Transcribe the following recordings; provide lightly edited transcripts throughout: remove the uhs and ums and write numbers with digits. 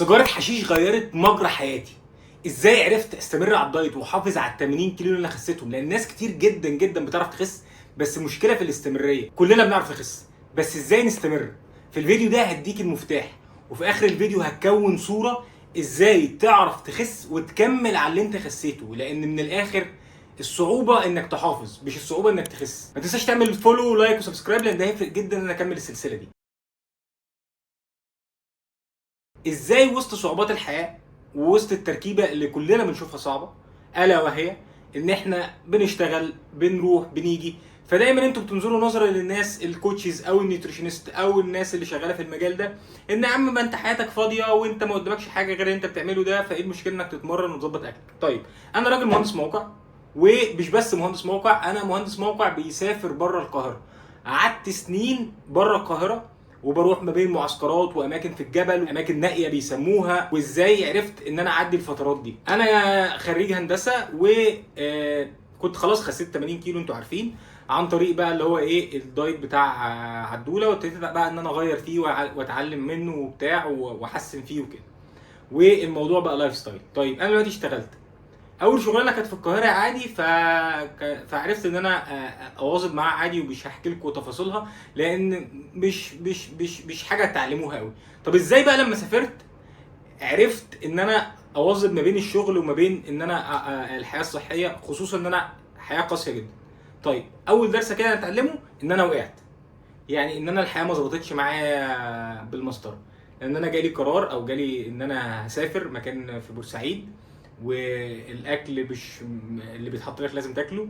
سيجاره حشيش غيرت مجرى حياتي. ازاي عرفت استمر على الدايت واحافظ على ال 80 كيلو اللي انا خسيتهم؟ لان ناس كتير جدا جدا بتعرف تخس، بس المشكله في الاستمراريه. كلنا بنعرف نخس، بس ازاي نستمر؟ في الفيديو ده هديك المفتاح، وفي اخر الفيديو هتكون صوره ازاي تعرف تخس وتكمل على اللي انت خسيته. لان من الاخر الصعوبه انك تحافظ، مش الصعوبه انك تخس. ما تنساش تعمل فولو ولايك وسبسكرايب، لان ده هيفرق جدا ان انا اكمل السلسله دي. ازاي وسط صعوبات الحياه ووسط التركيبه اللي كلنا بنشوفها صعبه، الا وهي ان احنا بنشتغل بنروح بنيجي، فدايما انتوا بتنظروا نظره للناس الكوتشز او النيوتريشنست او الناس اللي شغاله في المجال ده، ان يا عم ما انت حياتك فاضيه وانت ما قدامكش حاجه غير اللي انت بتعمله ده، فايه المشكله انك تتمرن وتظبط اكلك؟ طيب انا راجل مهندس موقع، ومش بس مهندس موقع، انا مهندس موقع بيسافر بره القاهره. قعدت سنين بره القاهره وبروح ما بين معسكرات واماكن في الجبل واماكن نائيه بيسموها. وازاي عرفت ان انا اعدي الفترات دي؟ انا خريج هندسه وكنت خلاص خسيت 80 كيلو انتوا عارفين، عن طريق بقى اللي هو ايه الدايت بتاع عدوله، وابتديت بقى ان انا اغير فيه واتعلم منه وبتاع واحسن فيه وكده، والموضوع بقى لايف ستايل. طيب انا دلوقتي اشتغلت، اول شغلانه كانت في القاهره عادي، فعرفت ان انا اواظب معاها عادي، ومش هحكي لكم تفاصيلها لان مش حاجه تعلموها قوي. طب ازاي بقى لما سافرت عرفت ان انا اواظب ما بين الشغل وما بين ان انا الحياه الصحيه، خصوصا ان انا حياه قاسيه جدا؟ طيب اول درس كده اتعلمه ان انا وقعت، يعني ان انا الحياه ما ظبطتش معايا بالمسطره، لان انا جالي قرار او جالي ان انا هسافر مكان في بورسعيد، والاكل مش اللي بيتحط لك لازم تاكله،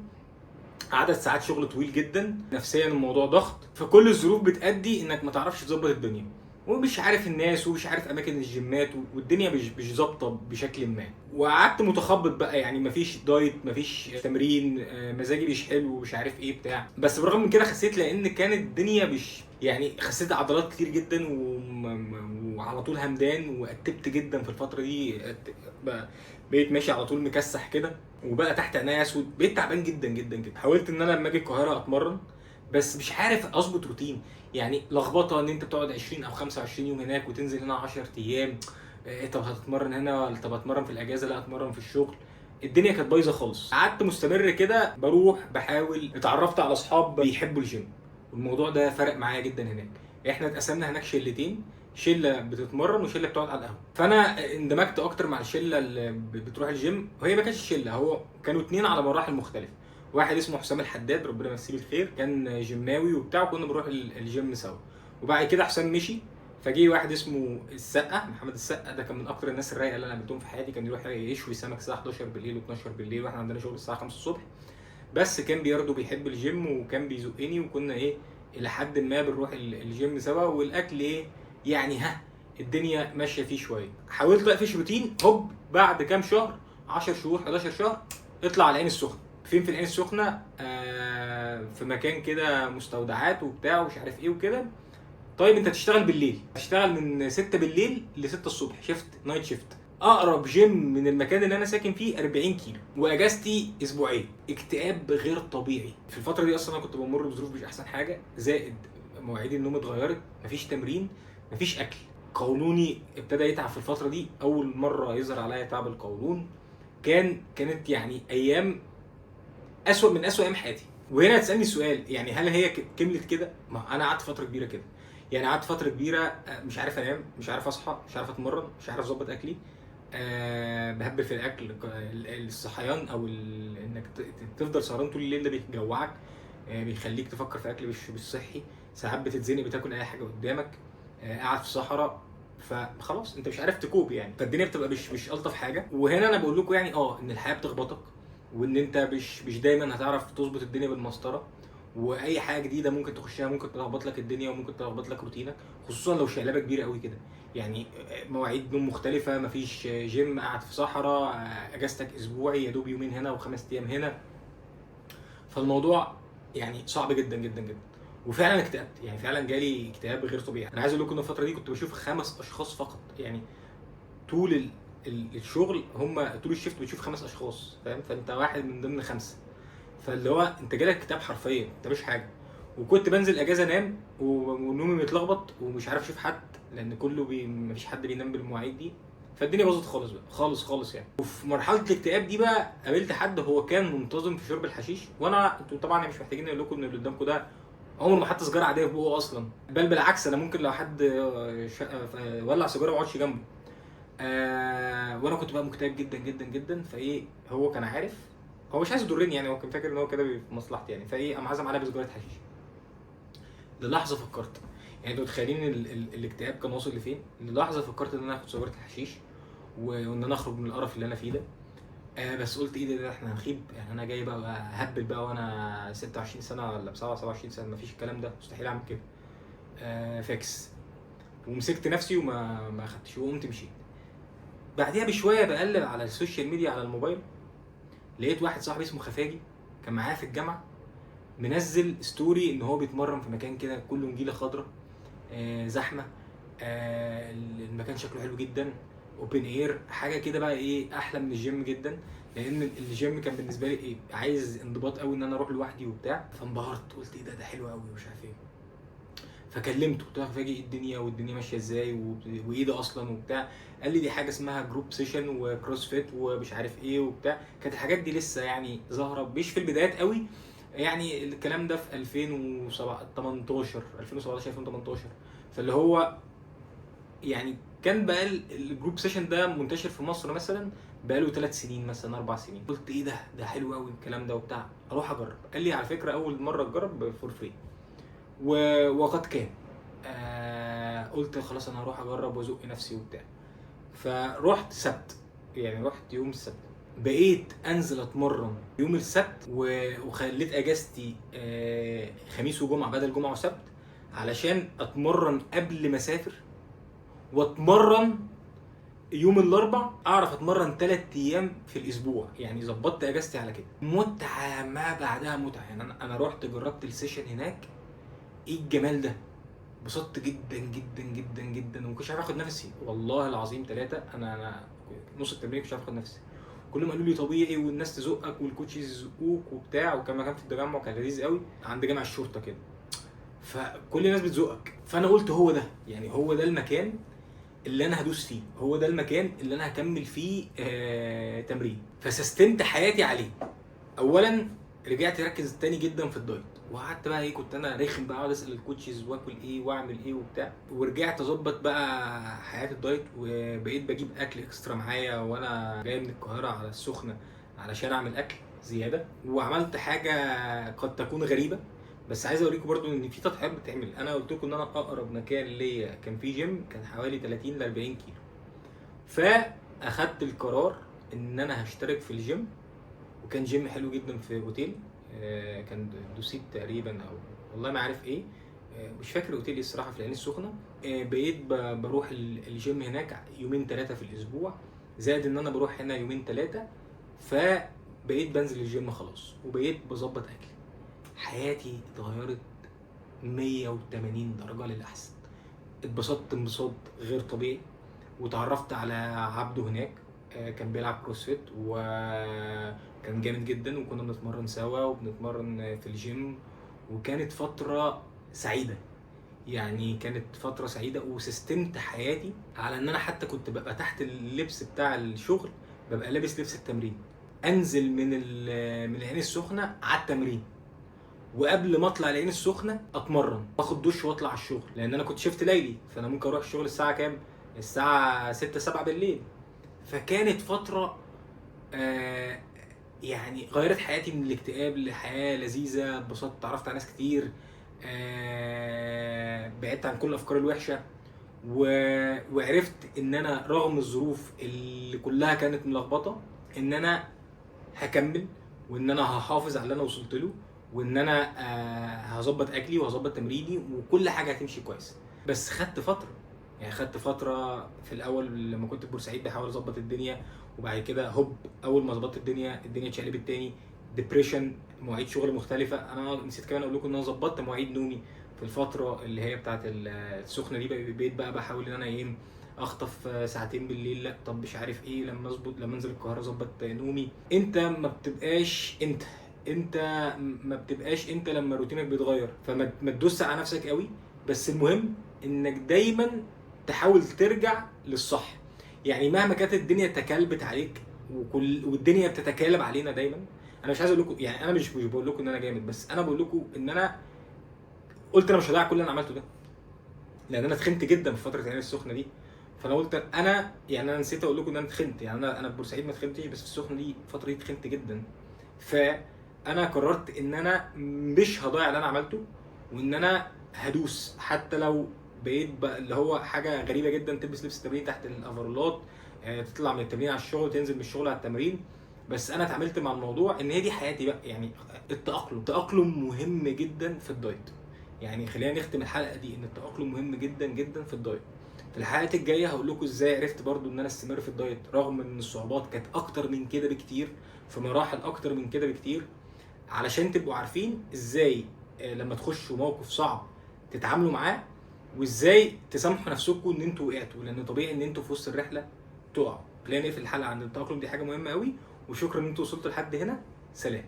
عدد ساعات شغل طويل جدا، نفسيا الموضوع ضغط، فكل الظروف بتأدي انك ما تعرفش تظبط الدنيا، ومش عارف الناس ومش عارف اماكن الجيمات، والدنيا مش ظابطه بشكل ما. وقعدت متخبط بقى، يعني مفيش دايت مفيش تمرين، مزاجي مش حلو ومش عارف ايه بتاع. بس بالرغم من كده خسيت، لان كانت الدنيا مش يعني خسيت عضلات كتير جدا وعلى طول همدان، واتبت جدا في الفتره دي. بقيت ماشي على طول مكسح كده، وبقى تحت عينيا اسود، بقيت تعبان جدا جدا جدا. حاولت ان انا لما اجي القاهره اتمرن، بس مش عارف اظبط روتين، يعني لخبطه ان انت بتقعد 20 او 25 يوم هناك وتنزل هنا 10 ايام. طب هتتمرن هنا ولا طب هتمرن في الاجازه؟ لا اتمرن في الشغل. الدنيا كانت بايظه خالص. قعدت مستمر كده بروح بحاول، اتعرفت على اصحاب بيحبوا الجيم، والموضوع ده فرق معايا جدا هناك. احنا اتقسمنا هناك شلتين، شله بتتمرن وشله بتقعد على القهوه، فانا اندمجت اكتر مع الشله اللي بتروح الجيم. وهي ما كانتش شله، هو كانوا اتنين على مراحل مختلفه. واحد اسمه حسام الحداد، ربنا يمسيه بالخير، كان جيماوي وبتاع، وكنا بنروح الجيم سوا. وبعد كده حسام مشي، فجي واحد اسمه السقا، محمد السقا، ده كان من اكتر الناس الرايقه اللي انا قابلتهم في حياتي. كان يروح يشوي سمك الساعه 11 بالليل و12 بالليل، واحنا عندنا شغل الساعه 5 الصبح. بس كان برضه بيحب الجيم وكان بيزقني، وكنا ايه الى حد ما بنروح الجيم سوا، والاكل ايه يعني ها الدنيا ماشيه فيه شويه. حاولت اقفش روتين، هوب بعد كام شهر، 10 شهور 11 شهر، اطلع على العين السخنه. فين في العين السخنه؟ في مكان كده مستودعات وبتاع ومش عارف ايه وكده. طيب انت تشتغل بالليل، هتشتغل من 6 بالليل ل 6 الصبح، شيفت نايت شيفت. اقرب جيم من المكان اللي انا ساكن فيه 40 كيلو، واجازتي اسبوعين. اكتئاب غير طبيعي في الفتره دي. اصلا انا كنت بمر بظروف مش احسن حاجه، زائد مواعيد النوم اتغيرت، مفيش تمرين، مفيش اكل. قولوني ابتدى يتعب في الفتره دي، اول مره يظهر عليا تعب القولون. كانت يعني ايام اسوأ من اسوأ ايام حياتي. وهنا تسالني السؤال، يعني هل هي كملت كده؟ ما انا قعدت فتره كبيره كده، يعني قعدت فتره كبيره مش عارف انام، مش عارف اصحى، مش عارف اتمرن، مش عارف اظبط اكلي. بهبل في الاكل. الصحيان او انك تفضل سهران طول الليل ده بيجوعك، بيخليك تفكر في اكل مش صحي. ساعات بتتزنق بتاكل اي حاجه قدامك، قاعد في الصحراء، فخلاص انت مش عارف تكوب يعني، فالدنيا بتبقى مش الطف حاجه. وهنا انا بقول لكم يعني ان الحياه بتخبطك، وان انت مش دايما هتعرف تظبط الدنيا بالمسطره، واي حاجه جديده ممكن تخشها ممكن تلخبط لك الدنيا وممكن تلخبط لك روتينك، خصوصا لو شقلبه كبيره قوي كده. يعني مواعيد نوم مختلفه، مفيش جيم، قاعد في صحراء، اجازتك اسبوعي يا دوب يومين هنا وخمس ايام هنا، فالموضوع يعني صعب جدا جدا جدا. وفعلا اكتئبت، يعني فعلا جالي اكتئاب غير طبيعي. انا عايز اقول لكم ان الفتره دي كنت بشوف 5 اشخاص فقط، يعني طول الشغل هم طول الشيفت بتشوف 5 اشخاص، فاهم؟ فانت واحد من ضمن 5، فاللي هو انت جالك كتاب حرفيا، انت مش حاجه. وكنت بنزل اجازه انام ونومي متلخبط ومش عارف اشوف حد، لان كله مفيش حد بينام بالمواعيد دي. فالدنيا باظت خالص بقى، خالص خالص يعني. وفي مرحله الاكتئاب دي بقى قابلت حد هو كان منتظم في شرب الحشيش، وانا انتوا طبعا مش محتاجين اقول لكم ان اللي قدامكم ده عمره ما حط سيجاره عاديه في بقه اصلا، بل بالعكس انا ممكن لو حد ولع سيجاره ما اقعدش جنبه. وانا كنت بقى مكتئب جدا جدا جدا. فايه هو كان عارف، هو مش عايز يضرني يعني، هو كان فاكر ان هو كده في مصلحتي يعني. فايه قام عزم عليا بسجاره حشيش. للحظه فكرت، يعني انتوا متخيلين الاكتئاب كان واصل لفين؟ للحظه فكرت ان انا اخد سيجاره الحشيش وان انا اخرج من القرف اللي انا فيه ده. بس قلت ايه ده احنا هنخيب يعني، انا جاي بقى هبل بقى وانا 26 سنه ولا 27 سنه، مفيش الكلام ده، مستحيل اعمل كده. فاكس. ومسكت نفسي وما ما اخدتش وقمت مشيت. بعديها بشويه بقلب على السوشيال ميديا على الموبايل، لقيت واحد صاحبي اسمه خفاجي كان معايا في الجامعه منزل ستوري ان هو بيتمرن في مكان كده كله نجيله خضراء، زحمه، المكان شكله حلو جدا، اوبن اير، حاجه كده بقى ايه احلى من الجيم جدا. لان الجيم كان بالنسبه لي ايه عايز انضباط قوي ان انا اروح لوحدي وبتاع. فانبهرت قلت ايه ده حلو قوي ومش عارف ايه. فكلمته قلت له فاجئ ايه الدنيا والدنيا ماشيه ازاي وايه ده اصلا وبتاع. قال لي دي حاجه اسمها جروب سيشن وكروس فيت ومش عارف ايه وبتاع. كانت الحاجات دي لسه يعني ظاهره مش في البدايات قوي يعني، الكلام ده في 2018 2018. فاللي هو يعني كان بقى الجروب سيشن ده منتشر في مصر مثلا بقاله 3 سنين مثلا 4 سنين. قلت ايه ده حلو قوي الكلام ده وبتاع، اروح اجرب. قال لي على فكره اول مره تجرب فور فري وقد كان. قلت خلاص انا هروح اجرب وازق نفسي وبتاع. فروحت سبت، يعني رحت يوم السبت، بقيت انزل اتمرن يوم السبت وخليت اجازتي خميس وجمعه بدل جمعه وسبت، علشان اتمرن قبل ما اسافر واتمرن يوم الاربع، اعرف اتمرن 3 ايام في الاسبوع. يعني ظبطت اجازتي على كده. متعه ما بعدها متعه يعني. انا رحت جربت السيشن هناك، ايه الجمال ده، انبسطت جدا جدا جدا جدا وما كنتش عارف اخد نفسي والله العظيم ثلاثه. انا نص التمرين مش عارف اخد نفسي. كلهم قالوا لي طبيعي والناس تزقك والكوتشز يزقوك وبتاع. وكان مكان في التجمع كان لذيذ قوي عند جامع الشرطه كده، فكل الناس بتزقك. فانا قلت هو ده يعني، هو ده المكان اللي انا هدوس فيه، هو ده المكان اللي انا هكمل فيه تمرين. فسستمت حياتي عليه. اولا رجعت اركز تاني جدا في الدايت، وقعدت بقى ايه كنت انا رخم بقى اقعد اسال الكوتشز واكل ايه واعمل ايه وبتاع. ورجعت اظبط بقى حياه الدايت، وبقيت بجيب اكل اكسترا معايا وانا جاي من القاهره على السخنه علشان اعمل اكل زياده. وعملت حاجه قد تكون غريبه، بس عايز اوريكم برضو ان في تضحيات بتتعمل. انا قلت لكم ان انا اقرب مكان ليا كان في جيم كان حوالي 30 ل 40 كيلو. فاخدت القرار ان انا هشترك في الجيم، وكان جيم حلو جدا في اوتيل كان دوسيت تقريبا او والله ما عارف ايه، مش فاكر اوتيل ايه الصراحه، في العين السخنه. بقيت بروح الجيم هناك يومين 3 في الاسبوع، زائد ان انا بروح هنا يومين 3. فبقيت بنزل الجيم خلاص وبقيت بظبط اكلي. حياتي اتغيرت 180 درجه للاحسن. اتبسطت انبساط غير طبيعي. وتعرفت على عبده هناك، كان بيلعب كروسفيت وكان جامد جدا، وكنا بنتمرن سوا وبنتمرن في الجيم. وكانت فترة سعيدة يعني، كانت فترة سعيدة. وسستمت حياتي على ان انا حتى كنت ببقى تحت اللبس بتاع الشغل ببقى لابس لبس التمرين، انزل من العين السخنة على التمرين، وقبل ما اطلع العين السخنه اتمرن واخد دش واطلع على الشغل. لان انا كنت شيفت ليلي، فانا ممكن اروح الشغل الساعه كام؟ الساعه 6 7 بالليل. فكانت فتره آه يعني غيرت حياتي من الاكتئاب لحياه لذيذه. اتبسطت، اتعرفت على ناس كتير، بعدت عن كل الافكار الوحشه. وعرفت ان انا رغم الظروف اللي كلها كانت ملخبطه ان انا هكمل، وان انا هحافظ على اللي انا وصلت له، وان انا هظبط اكلي وهظبط تمريني وكل حاجه هتمشي كويس. بس خدت فتره يعني، خدت فتره في الاول لما كنت في بورسعيد بحاول اظبط الدنيا، وبعد كده هوب اول ما ظبطت الدنيا اتشقلبت تاني. ديبريشن، مواعيد شغل مختلفه. انا نسيت كمان اقول لكم ان انا ظبطت مواعيد نومي في الفتره اللي هي بتاعه السخنه دي. بقيت بقى بحاول ان انا ايه اخطف ساعتين بالليل، لا طب مش عارف ايه، لما انزل القاهره اظبط نومي. انت ما بتبقاش انت، انت ما بتبقاش انت لما روتينك بيتغير، فما تدوس على نفسك قوي. بس المهم انك دايما تحاول ترجع للصح. يعني مهما كانت الدنيا تكلبت عليك والدنيا بتتكالب علينا دايما، انا مش عايز اقول لكم، يعني انا مش بقول لكم ان انا جامد، بس انا بقول لكم ان انا قلت انا مش هضيع كل اللي انا عملته ده، لان انا اتخنت جدا في فتره العين السخنه دي. فانا قلت انا، يعني انا نسيت اقول لكم ان انا اتخنت، يعني انا في بورسعيد ما اتخنتش، بس في السخنه دي الفتره دي اتخنت جدا. فانا قررت ان انا مش هضيع اللي انا عملته، وان انا هدوس حتى لو بقيت بقى اللي هو حاجه غريبه جدا، تلبس لبس التمرين تحت الافرولات، تطلع من التمرين على الشغل، تنزل من الشغل على التمرين. بس انا اتعاملت مع الموضوع ان هي دي حياتي بقى. يعني التأقلم مهم جدا في الدايت. يعني خلينا نختم الحلقه دي ان التأقلم مهم جدا جدا في الدايت. في الحلقات الجايه هقول لكم ازاي عرفت برضو ان انا استمر في الدايت رغم ان الصعوبات كانت اكتر من كده بكتير، في مراحل اكتر من كده بكتير، علشان تبقوا عارفين ازاي لما تخشوا موقف صعب تتعاملوا معاه، وازاي تسامحوا نفسكم ان انتوا وقعتوا، لان طبيعي ان انتوا في وسط الرحله تقعوا. خلينا نقفل الحلقه عن التأقلم، دي حاجه مهمه قوي. وشكرا ان انتوا وصلتوا لحد هنا. سلام.